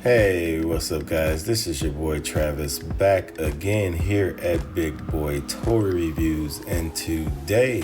Hey, what's up, guys? This is your boy Travis back again here at Big Boy Toy Reviews, and today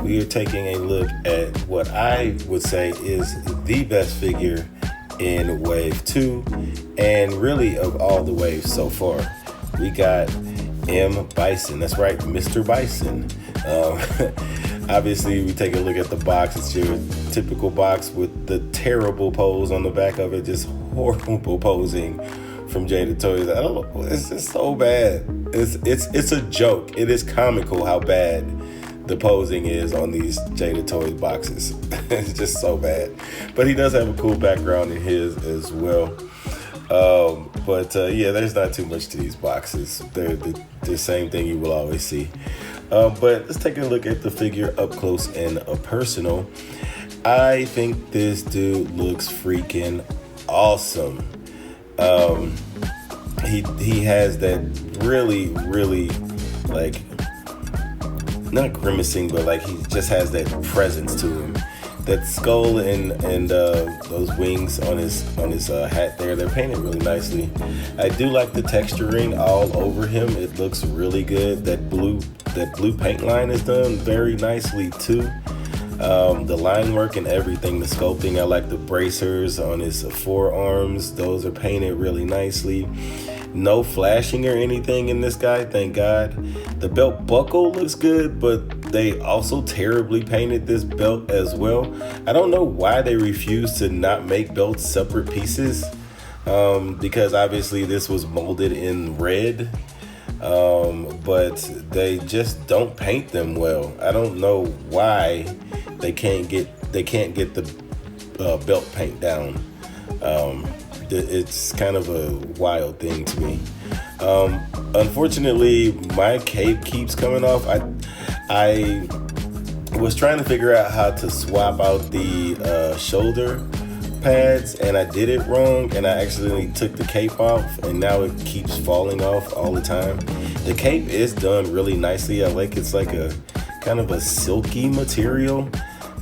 we are taking a look at what I would say is the best figure in Wave 2 and really of all the waves so far. We got Bison. That's right, Mr. Bison. Obviously, we take a look at the box. It's your typical box with the terrible pose on the back of it, just horrible posing from Jada Toys. I don't know, it's just so bad. It's a joke. It is comical how bad the posing is on these Jada Toys boxes. It's just so bad. But he does have a cool background in his as well. Yeah, there's not too much to these boxes. They're the same thing you will always see. But let's take a look at the figure up close and personal. I think this dude looks freaking awesome. He has that really like, not grimacing, but like he just has that presence to him. That skull and those wings on his hat there, they're painted really nicely. I do like the texturing all over him. It looks really good. That blue paint line is done very nicely too. The line work and everything, the sculpting. I like the bracers on his forearms. Those are painted really nicely. No flashing or anything in this guy, thank God. The belt buckle looks good, but they also terribly painted this belt as well. I don't know why they refuse to not make belts separate pieces, because obviously this was molded in red, but they just don't paint them well. I don't know why they can't get the belt paint down. It's kind of a wild thing to me. Unfortunately, my cape keeps coming off. I was trying to figure out how to swap out the shoulder pads, and I did it wrong, and I accidentally took the cape off, and now it keeps falling off all the time. The cape is done really nicely. I like it's like a kind of a silky material,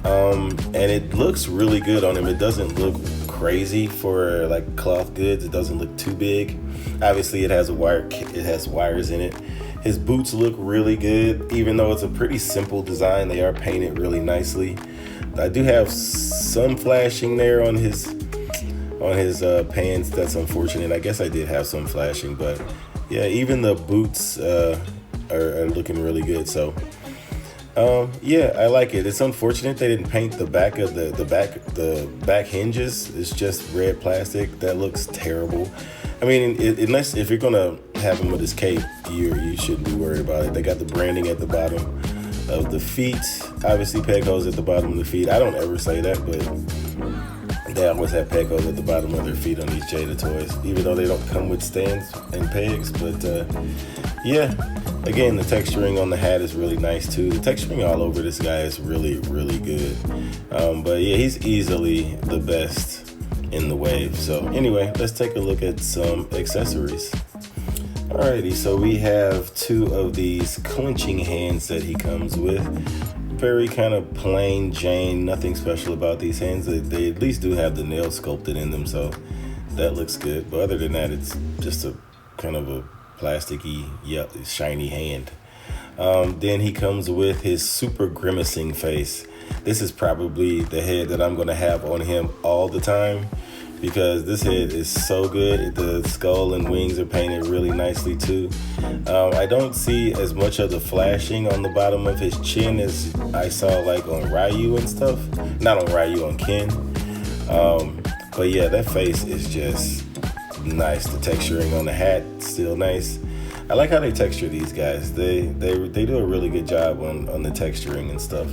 and it looks really good on him. It doesn't look crazy for like cloth goods. It doesn't look too big. Obviously, it has wires in it. His boots look really good, even though it's a pretty simple design. They are painted really nicely. I do have some flashing there on his pants. That's unfortunate. I guess I did have some flashing, but yeah, even the boots are looking really good. So yeah, I like it. It's unfortunate they didn't paint the back of the back hinges. It's just red plastic. That looks terrible. I mean, unless if you're gonna have him with his cape, you shouldn't be worried about it. They got the branding at the bottom of the feet. Obviously, peg holes at the bottom of the feet. I don't ever say that, but they always have peg holes at the bottom of their feet on these Jada toys, even though they don't come with stands and pegs. But yeah, again, the texturing on the hat is really nice too. The texturing all over this guy is really good. But yeah, he's easily the best in the wave. So anyway, let's take a look at some accessories. Alrighty, so we have two of these clenching hands that he comes with. Very kind of plain Jane, nothing special about these hands. They at least do have the nail sculpted in them, so that looks good. But other than that, it's just a kind of a plasticky, shiny hand. Then he comes with his super grimacing face. This is probably the head that I'm going to have on him all the time, because this head is so good. The skull and wings are painted really nicely too. I don't see as much of the flashing on the bottom of his chin as I saw like on Ryu and stuff. Not on Ryu, on Ken. But yeah, that face is just nice. The texturing on the hat still nice. I like how they texture these guys. They do a really good job on the texturing and stuff.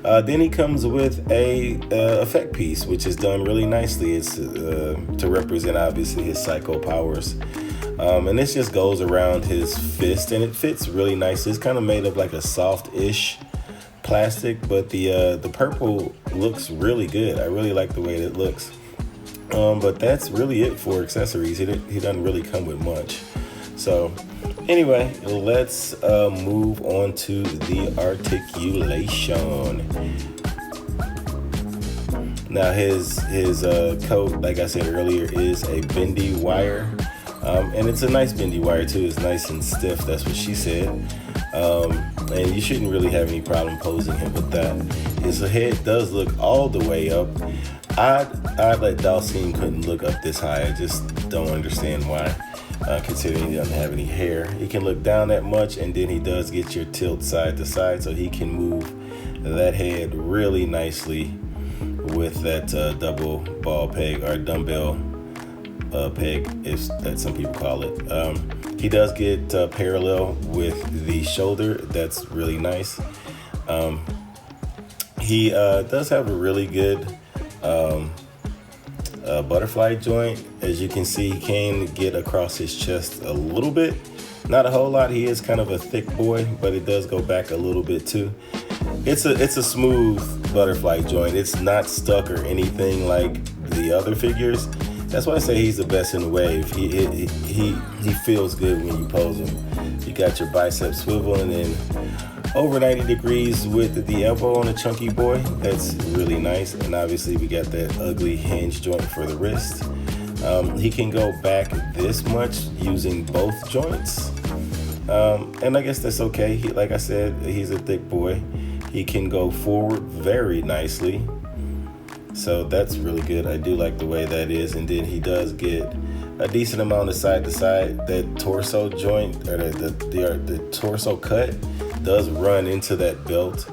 Then he comes with a effect piece, which is done really nicely. It's to represent obviously his psycho powers. And this just goes around his fist, and it fits really nicely. It's kind of made of like a soft-ish plastic, but the purple looks really good. I really like the way it looks. But that's really it for accessories. He doesn't really come with much. So anyway, let's move on to the articulation. Now his coat, like I said earlier, is a bendy wire, and it's a nice bendy wire too. It's nice and stiff. That's what she said. And you shouldn't really have any problem posing him with that. His head does look all the way up. I'd let Dalsim couldn't look up this high. I just don't understand why, considering he doesn't have any hair. He can look down that much, and then he does get your tilt side to side, so he can move that head really nicely with that double ball peg or dumbbell peg, if that some people call it. He does get parallel with the shoulder. That's really nice. He does have a really good butterfly joint. As you can see, he can get across his chest a little bit. Not a whole lot. He is kind of a thick boy, but it does go back a little bit too. It's a smooth butterfly joint. It's not stuck or anything like the other figures. That's why I say he's the best in the wave. He feels good when you pose him. You got your bicep swivel, and then over 90 degrees with the elbow on a chunky boy. That's really nice. And obviously we got that ugly hinge joint for the wrist. He can go back this much using both joints. And I guess that's okay. Like I said, he's a thick boy. He can go forward very nicely. So that's really good. I do like the way that is. And then he does get a decent amount of side to side. That torso joint, or the torso cut, does run into that belt.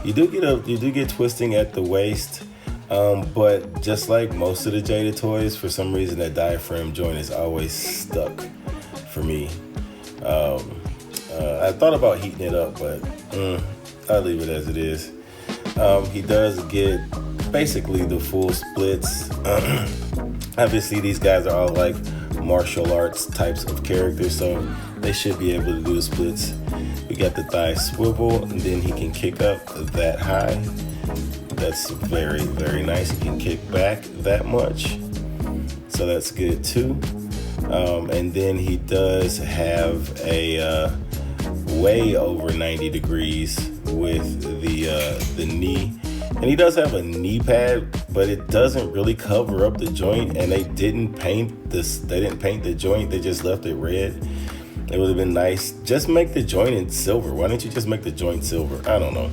You do get twisting at the waist, but just like most of the Jada toys, for some reason that diaphragm joint is always stuck for me. I thought about heating it up, but I'll leave it as it is. He does get basically the full splits. Obviously these guys are all like martial arts types of characters, so they should be able to do the splits. We got the thigh swivel, and then he can kick up that high. That's very, very nice. He can kick back that much, so that's good too. And then he does have a way over 90 degrees with the knee. And he does have a knee pad, but it doesn't really cover up the joint, and they didn't paint the joint, they just left it red. It would have been nice. Just make the joint in silver. Why don't you just make the joint silver? I don't know.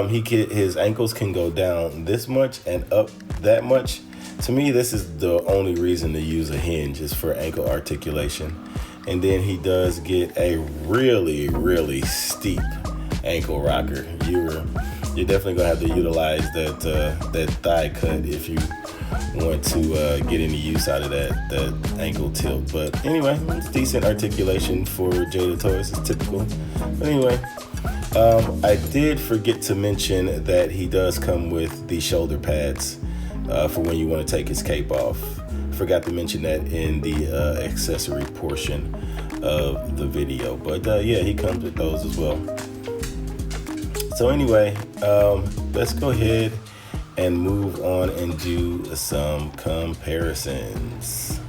His ankles can go down this much and up that much. To me, this is the only reason to use a hinge, is for ankle articulation. And then he does get a really, really steep ankle rocker. You're definitely gonna have to utilize that thigh cut if you want to get any use out of that ankle tilt. But anyway, it's decent articulation for Jada toys. It's typical. But anyway, I did forget to mention that he does come with the shoulder pads for when you want to take his cape off. Forgot to mention that in the accessory portion of the video. But yeah, he comes with those as well. So anyway, let's go ahead and move on and do some comparisons.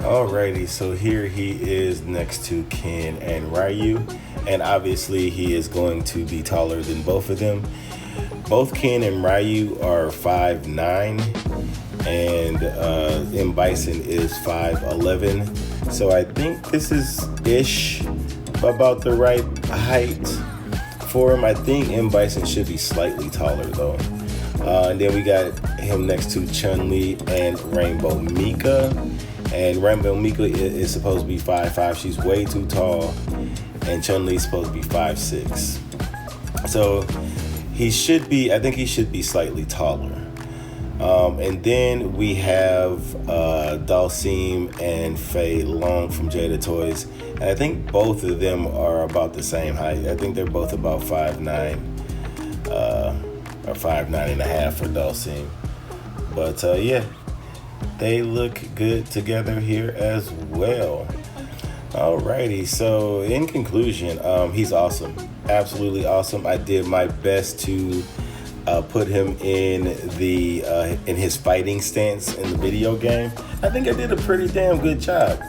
Alrighty, so here he is next to Ken and Ryu, and obviously he is going to be taller than both of them. Both Ken and Ryu are 5'9", and M. Bison is 5'11". So I think this is ish about the right height for him. I think M. Bison should be slightly taller though. And then we got him next to Chun-Li and Rainbow Mika. And Rainbow Mika is supposed to be 5'5". She's way too tall. And Chun-Li is supposed to be 5'6". So I think he should be slightly taller. And then we have Dalsim and Faye Long from Jada Toys. And I think both of them are about the same height. I think they're both about 5'9", or 5'9.5" for Dalsim. But yeah, they look good together here as well. Alrighty, so in conclusion, he's awesome. Absolutely awesome. I did my best to put him in his fighting stance in the video game. I think I did a pretty damn good job.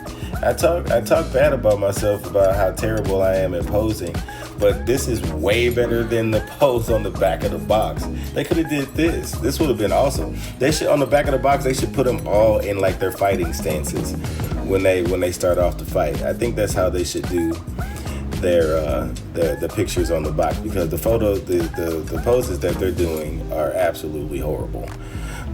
I talk bad about myself about how terrible I am at posing, But this is way better than the pose on the back of the box. They could have did this. This would have been awesome. They should, on the back of the box, they should put them all in like their fighting stances when they start off the fight. I think that's how they should do the pictures on the box, because the poses that they're doing are absolutely horrible.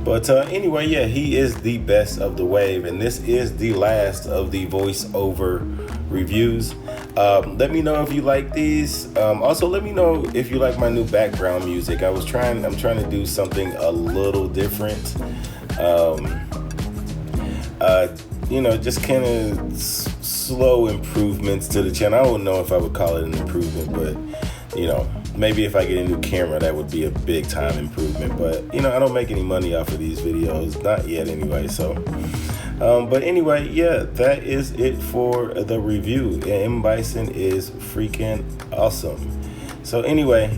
But anyway, yeah, he is the best of the wave, and this is the last of the voiceover reviews. Let me know if you like these. Also, let me know if you like my new background music. I'm trying to do something a little different. Just kind of slow improvements to the channel. I don't know if I would call it an improvement, but maybe if I get a new camera, that would be a big time improvement. But I don't make any money off of these videos, not yet anyway. So but anyway, yeah, that is it for the review. M. Bison is freaking awesome. So anyway,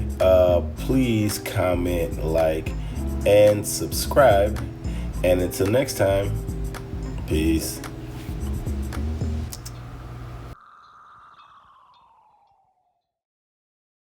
please comment, like, and subscribe. And until next time, peace.